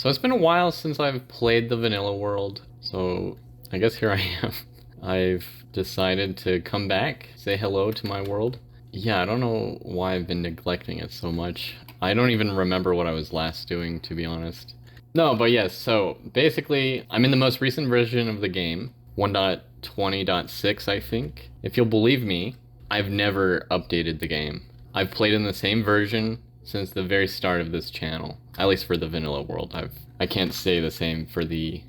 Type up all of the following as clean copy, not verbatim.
So it's been a while since I've played the vanilla world, so I guess here I am. I've decided to come back, say hello to my world. Yeah, I don't know why I've been neglecting it so much. I don't even remember what I was last doing, to be honest. No, but yes, so basically, I'm in the most recent version of the game, 1.20.6, I think. If you'll believe me, I've never updated the game. I've played in the same version since the very start of this channel, at least for the vanilla world. I can't say the same for the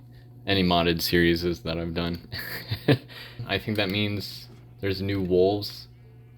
any modded series that I've done. I think that means there's new wolves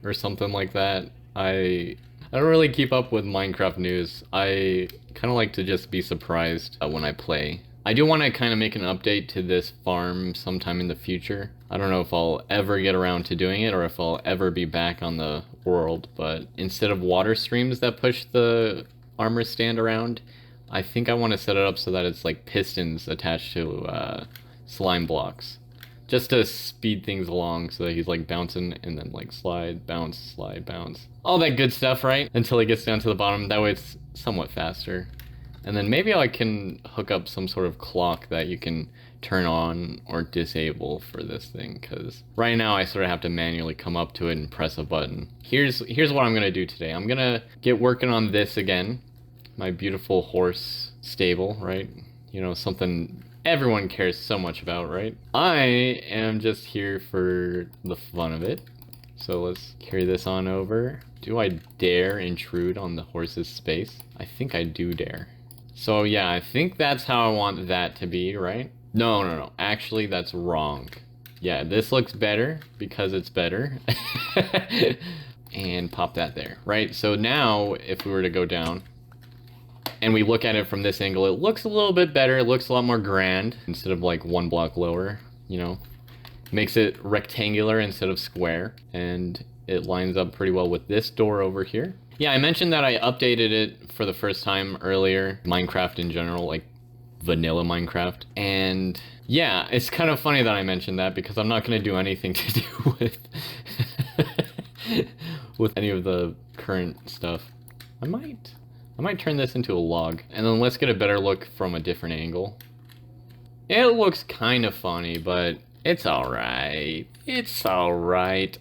or something like that. I don't really keep up with Minecraft news. I kind of like to just be surprised when I play. I do want to kind of make an update to this farm sometime in the future. I don't know if I'll ever get around to doing it or if I'll ever be back on the world, but instead of water streams that push the armor stand around, I think I want to set it up so that it's like pistons attached to slime blocks. Just to speed things along so that he's like bouncing and then like slide, bounce, bounce. All that good stuff, right? Until he gets down to the bottom. That way it's somewhat faster. And then maybe I can hook up some sort of clock that you can turn on or disable for this thing, because right now I sort of have to manually come up to it and press a button. Here's what I'm gonna do today. I'm gonna get working on this again. My beautiful horse stable, right? You know, something everyone cares so much about, right? I am just here for the fun of it. So let's carry this on over. Do I dare intrude on the horse's space? I think I do dare. So yeah, I think that's how I want that to be, right? No. Actually, that's wrong. Yeah, this looks better because it's better. And pop that there, right? So now, if we were to go down and we look at it from this angle, it looks a little bit better. It looks a lot more grand instead of like one block lower, you know? Makes it rectangular instead of square, and it lines up pretty well with this door over here. Yeah, I mentioned that I updated it for the first time earlier, Minecraft in general, like vanilla Minecraft. And yeah, it's kind of funny that I mentioned that because I'm not going to do anything to do with with any of the current stuff. I might turn this into a log, and then let's get a better look from a different angle. It looks kind of funny, but it's alright. It's alright.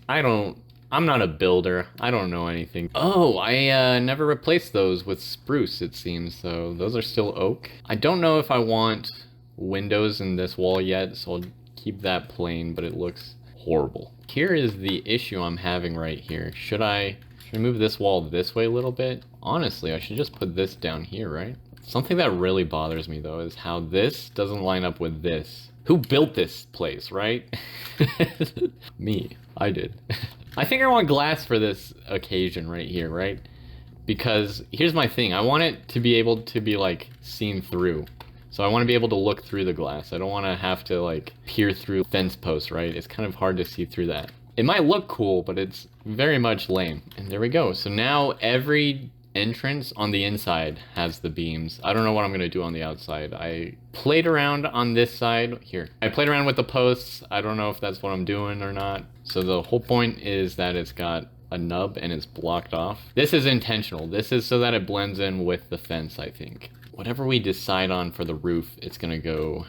I'm not a builder. I don't know anything. Oh, I never replaced those with spruce, it seems, so those are still oak. I don't know if I want windows in this wall yet, so I'll keep that plain, but it looks horrible. Here is the issue I'm having right here. Should I move this wall this way a little bit? Honestly, I should just put this down here, right? Something that really bothers me, though, is how this doesn't line up with this. Who built this place, right? Me. I did. I think I want glass for this occasion right here, right? Because here's my thing. I want it to be able to be, like, seen through. So I want to be able to look through the glass. I don't want to have to, like, peer through fence posts, right? It's kind of hard to see through that. It might look cool, but it's very much lame. And there we go. So now every entrance on the inside has the beams. I don't know what I'm gonna do on the outside. I played around on this side here. I played around with the posts. I don't know if that's what I'm doing or not. So the whole point is that it's got a nub and it's blocked off. This is intentional. This is so that it blends in with the fence, I think. Whatever we decide on for the roof, it's gonna go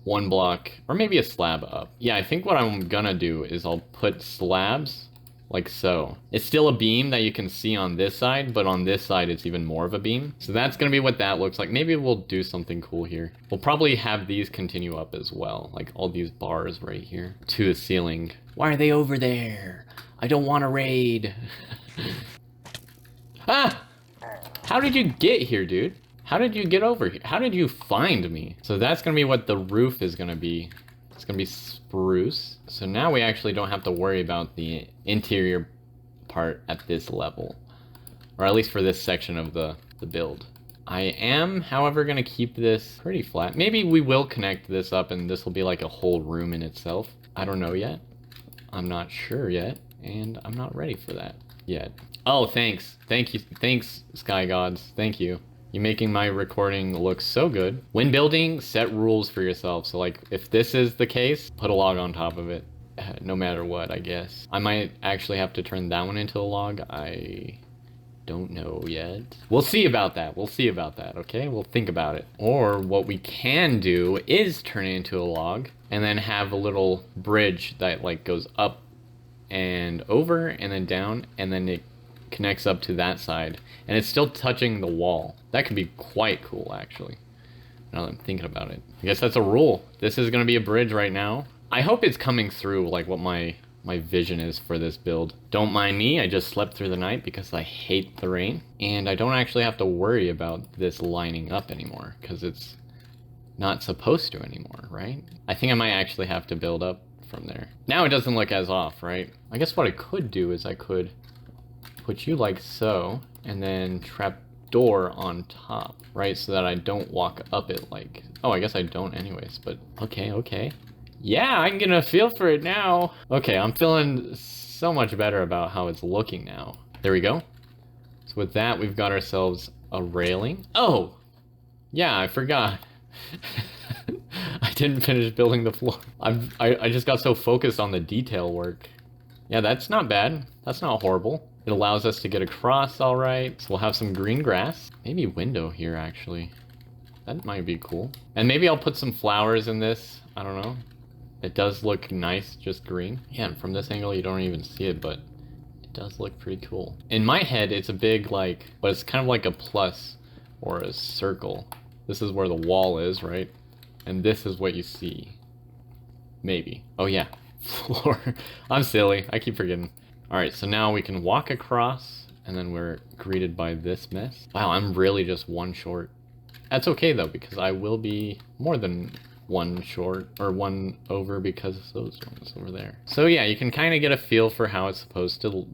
one block or maybe a slab up. Yeah, I think what I'm gonna do is I'll put slabs like so. It's still a beam that you can see on this side, but on this side it's even more of a beam. So that's gonna be what that looks like. Maybe we'll do something cool here. We'll probably have these continue up as well, like all these bars right here to the ceiling. Why are they over there? I don't want to raid. Ah! How did you get here, dude? How did you get over here? How did you find me? So that's gonna be what the roof is gonna be. It's gonna be spruce. So now we actually don't have to worry about the interior part at this level. Or at least for this section of the build. I am, however, gonna keep this pretty flat. Maybe we will connect this up and this will be like a whole room in itself. I don't know yet. I'm not sure yet. And I'm not ready for that yet. Oh, thanks. Thank you. Thanks, Sky Gods. Thank you. You're making my recording look so good. When building, set rules for yourself. So like, if this is the case, put a log on top of it. No matter what, I guess. I might actually have to turn that one into a log. I Don't know yet. We'll see about that. We'll see about that, okay? We'll think about it. Or what we can do is turn it into a log and then have a little bridge that like goes up and over and then down, and then it connects up to that side. And it's still touching the wall. That could be quite cool, actually. Now that I'm thinking about it. I guess that's a rule. This is gonna be a bridge right now. I hope it's coming through like what my vision is for this build. Don't mind me, I just slept through the night because I hate the rain. And I don't actually have to worry about this lining up anymore because it's not supposed to anymore, right? I think I might actually have to build up from there. Now it doesn't look as off, right? I guess what I could do is I could put you like so, and then trap door on top, right? So that I don't walk up it like, oh, I guess I don't anyways, but okay. Yeah, I'm getting a feel for it now. Okay, I'm feeling so much better about how it's looking now. There we go. So with that, we've got ourselves a railing. Oh, yeah, I forgot. I didn't finish building the floor. I just got so focused on the detail work. Yeah, that's not bad. That's not horrible. It allows us to get across all right. So we'll have some green grass. Maybe window here, actually. That might be cool. And maybe I'll put some flowers in this. I don't know. It does look nice, just green. Yeah, and from this angle you don't even see it, but it does look pretty cool. In my head, it's a big like, but it's kind of like a plus or a circle. This is where the wall is, right? And this is what you see. Maybe. Oh yeah, floor. I'm silly, I keep forgetting. All right, so now we can walk across and then we're greeted by this mess. Wow, I'm really just one short. That's okay though, because I will be more than one short or one over because of those ones over there. So yeah, you can kind of get a feel for how it's supposed to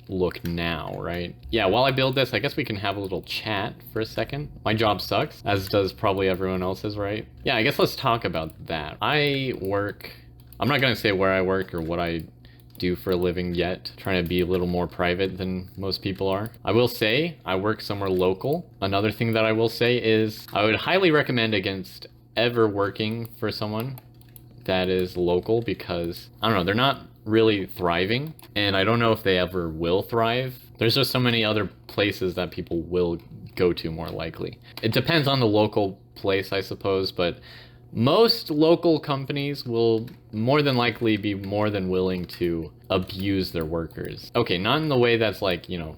look now, right? Yeah, while I build this, I guess we can have a little chat for a second. My job sucks, as does probably everyone else's, right? Yeah, I guess let's talk about that. I'm not gonna say where I work or what I do for a living yet, trying to be a little more private than most people are. I will say I work somewhere local. Another thing that I will say is I would highly recommend against ever working for someone that is local because, I don't know, they're not really thriving, and I don't know if they ever will thrive. There's just so many other places that people will go to more likely. It depends on the local place, I suppose, but most local companies will more than likely be more than willing to abuse their workers. Okay, not in the way that's like, you know,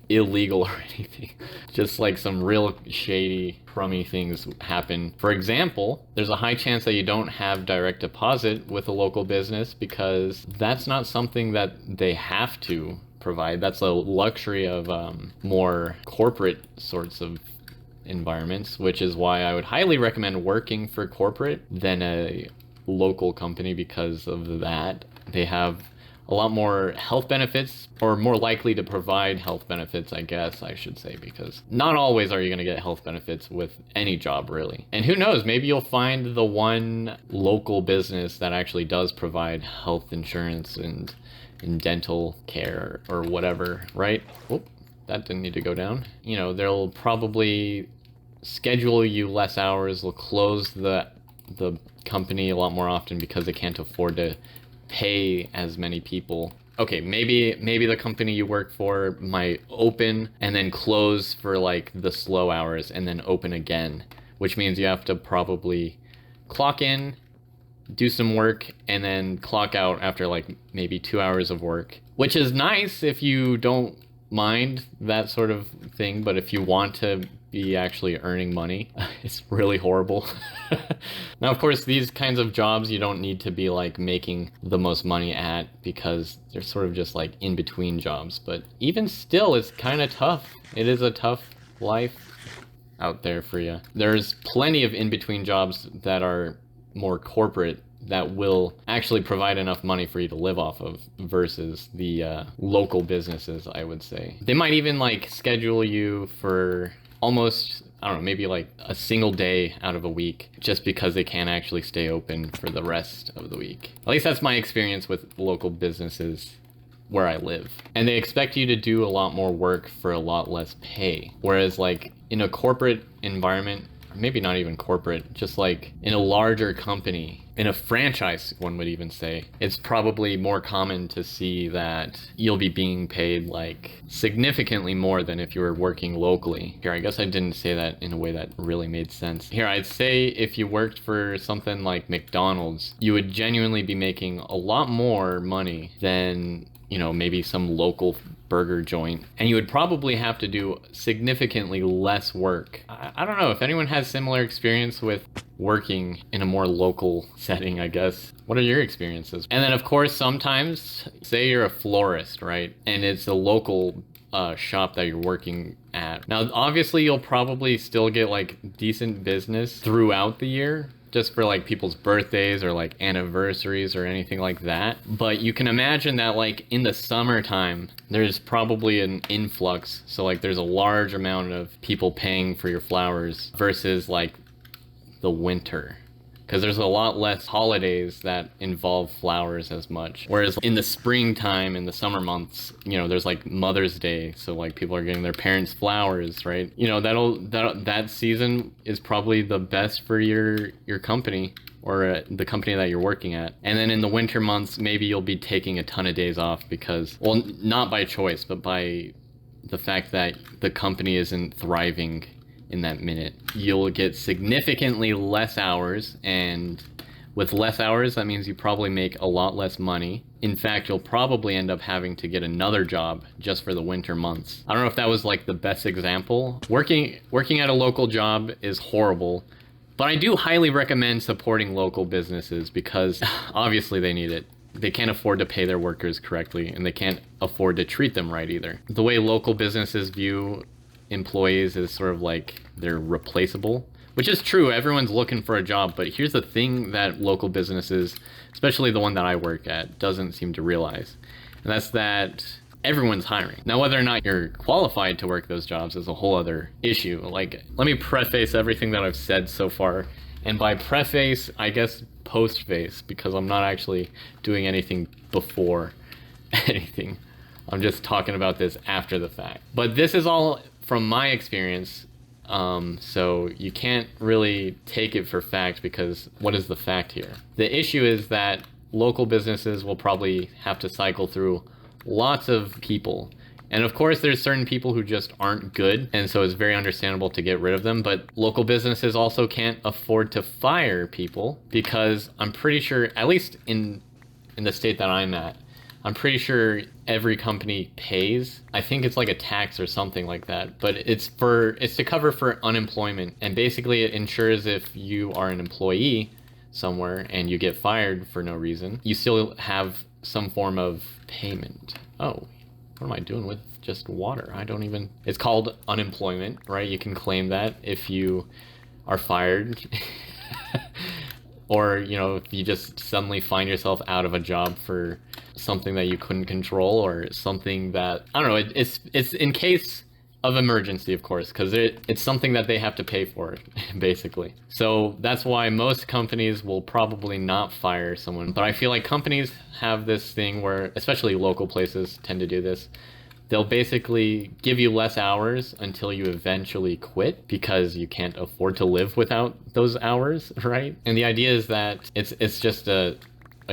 illegal or anything. Just like some real shady, crummy things happen. For example, there's a high chance that you don't have direct deposit with a local business because that's not something that they have to provide. That's a luxury of more corporate sorts of environments, which is why I would highly recommend working for corporate than a local company because of that. They have a lot more health benefits, or more likely to provide health benefits, I guess I should say, because not always are you going to get health benefits with any job, really. And who knows, maybe you'll find the one local business that actually does provide health insurance and dental care or whatever, right? Oop, that didn't need to go down. You know, they'll probably schedule you less hours, they'll close the company a lot more often because they can't afford to pay as many people. Okay, maybe the company you work for might open and then close for like the slow hours and then open again, which means you have to probably clock in, do some work, and then clock out after like maybe 2 hours of work, which is nice if you don't mind that sort of thing, but if you want to be actually earning money, it's really horrible. Now, of course, these kinds of jobs you don't need to be like making the most money at because they're sort of just like in between jobs, but even still, it's kind of tough. It is a tough life out there for you. There's plenty of in-between jobs that are more corporate that will actually provide enough money for you to live off of versus the local businesses, I would say. They might even like schedule you for almost, I don't know, maybe like a single day out of a week just because they can't actually stay open for the rest of the week. At least that's my experience with local businesses where I live. And they expect you to do a lot more work for a lot less pay. Whereas like in a corporate environment, maybe not even corporate, just like in a larger company, in a franchise, one would even say, it's probably more common to see that you'll be being paid like significantly more than if you were working locally. Here, I guess I didn't say that in a way that really made sense. Here, I'd say if you worked for something like McDonald's, you would genuinely be making a lot more money than, you know, maybe some local burger joint, and you would probably have to do significantly less work. I don't know if anyone has similar experience with working in a more local setting, I guess. What are your experiences? And then of course, sometimes, say you're a florist, right? And it's a local shop that you're working at. Now, obviously you'll probably still get like decent business throughout the year, just for like people's birthdays or like anniversaries or anything like that. But you can imagine that like in the summertime, there's probably an influx. So like there's a large amount of people paying for your flowers versus like the winter. Because there's a lot less holidays that involve flowers as much. Whereas in the springtime, in the summer months, you know, there's like Mother's Day. So like people are getting their parents flowers, right? You know, that season is probably the best for your company or the company that you're working at. And then in the winter months, maybe you'll be taking a ton of days off because, well, not by choice, but by the fact that the company isn't thriving in that minute. You'll get significantly less hours, and with less hours, that means you probably make a lot less money. In fact, you'll probably end up having to get another job just for the winter months. I don't know if that was like the best example. Working at a local job is horrible, but I do highly recommend supporting local businesses because obviously they need it. They can't afford to pay their workers correctly, and they can't afford to treat them right either. The way local businesses view employees is sort of like they're replaceable, which is true. Everyone's looking for a job, but here's the thing that local businesses, especially the one that I work at, doesn't seem to realize, and that's that everyone's hiring. Now, whether or not you're qualified to work those jobs is a whole other issue. Like, let me preface everything that I've said so far, and by preface, I guess post-face, because I'm not actually doing anything before anything. I'm just talking about this after the fact. But this is all from my experience, so you can't really take it for fact, because what is the fact here? The issue is that local businesses will probably have to cycle through lots of people. And of course, there's certain people who just aren't good, and so it's very understandable to get rid of them. But local businesses also can't afford to fire people, because I'm pretty sure, at least in the state that I'm at, I'm pretty sure every company pays. I think it's like a tax or something like that, but it's to cover for unemployment. And basically it ensures if you are an employee somewhere and you get fired for no reason, you still have some form of payment. Oh, what am I doing with just water? It's called unemployment, right? You can claim that if you are fired. Or, you know, if you just suddenly find yourself out of a job for something that you couldn't control, or something that, I don't know, it's in case of emergency, of course, because it's something that they have to pay for, basically. So that's why most companies will probably not fire someone. But I feel like companies have this thing where, especially local places tend to do this, they'll basically give you less hours until you eventually quit, because you can't afford to live without those hours, right? And the idea is that it's just a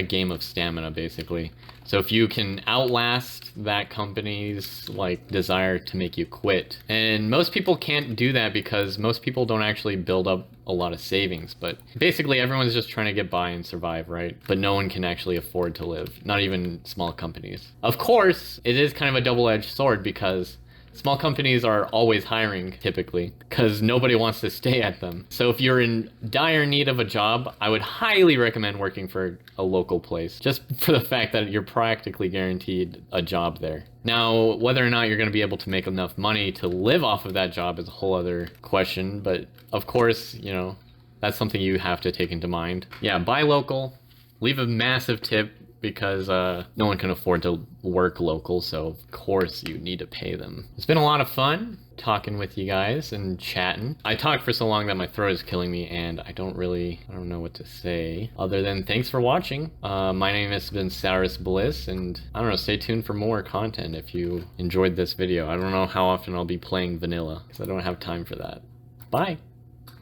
game of stamina, basically. So if you can outlast that company's like desire to make you quit, and most people can't do that because most people don't actually build up a lot of savings, but basically everyone's just trying to get by and survive, right? But no one can actually afford to live, not even small companies. Of course, it is kind of a double-edged sword, because small companies are always hiring, typically, because nobody wants to stay at them. So if you're in dire need of a job, I would highly recommend working for a local place, just for the fact that you're practically guaranteed a job there. Now, whether or not you're going to be able to make enough money to live off of that job is a whole other question, but of course, you know, that's something you have to take into mind. Yeah, buy local, leave a massive tip, because no one can afford to work local, so of course you need to pay them. It's been a lot of fun talking with you guys and chatting. I talked for so long that my throat is killing me, and I don't know what to say other than thanks for watching. My name has been Souris Bliss, and I don't know, stay tuned for more content if you enjoyed this video. I don't know how often I'll be playing vanilla, because I don't have time for that. Bye!